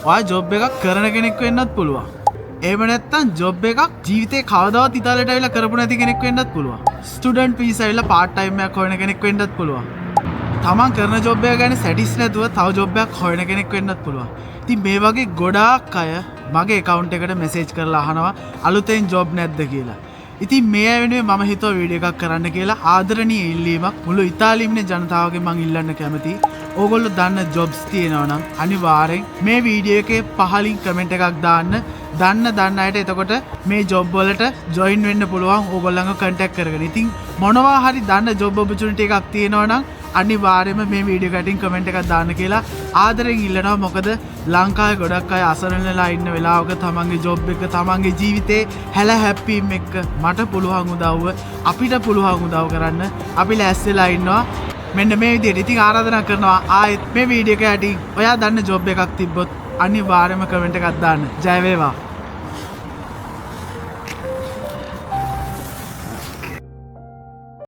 ඔයා ජොබ් එකක් කරන කෙනෙක් වෙන්නත් පුළුවන්. එහෙම නැත්නම් ජොබ් එකක් ජීවිතේ කවදාවත් ඉතාලියට ඇවිල්ලා කරපු නැති කෙනෙක් වෙන්නත් පුළුවන්. ස්ටුඩන්ට් වීසා ඇවිල්ලා පාර්ට් ටයිම් එකක් හොයන කෙනෙක් වෙන්නත් පුළුවන්. තමන් කරන ජොබ් එක ගැන සැටිස් නැතුව තව ජොබ් එකක් හොයන කෙනෙක් වෙන්නත් පුළුවන්. ඉතින් මේ වගේ ගොඩාක් අය මගේ account එකට message කරලා අහනවා අලුතෙන් ජොබ් නැද්ද කියලා. ඉතින් මේ වෙනුවෙන් මම හිතුවා වීඩියෝ එකක් කරන්න කියලා ආදරණීය ඉල්ලීමක් මුළු ඉතාලියේ ඉන්න ජනතාවගෙන් මම ඉල්ලන්න කැමතියි. ඕගොල්ලෝ දන්න ජොබ්ස් තියෙනවා නම් අනිවාර්යෙන් මේ වීඩියෝ එකේ පහලින් කමෙන්ට් එකක් දාන්න. දන්න අයට එතකොට මේ ජොබ් වලට ජොයින් වෙන්න පුළුවන් ඕගොල්ලන්ව කන්ටැක්ට් කරගෙන. ඉතින් මොනවා හරි දන්න ජොබ් ඔපචුනිටි එකක් තියෙනවා නම් අනිවාර්යයෙන්ම මේ වීඩියෝ එකට කමෙන්ට් එකක් දාන්න කියලා ආදරෙන් ඉල්ලනවා. මොකද ලංකාවේ ගොඩක් අය අසරණ වෙලා ඉන්න වෙලාවක තමන්ගේ ජොබ් එක තමන්ගේ ජීවිතේ හැල හැප්පීම් එක්ක මට පුළුවන් උදව්ව අපිට පුළුවන් උදව් කරන්න අපි ලෑස්තිලා ඉන්නවා. මෙන්න මේ විදිහට. ඉතින් ආරාධනා කරනවා ආයෙත් මේ වීඩියෝ එක යටින් ඔයා දන්න ජොබ් එකක් තිබ්බොත් අනිවාර්යයෙන්ම කමෙන්ට් එකක් දාන්න. ජය වේවා.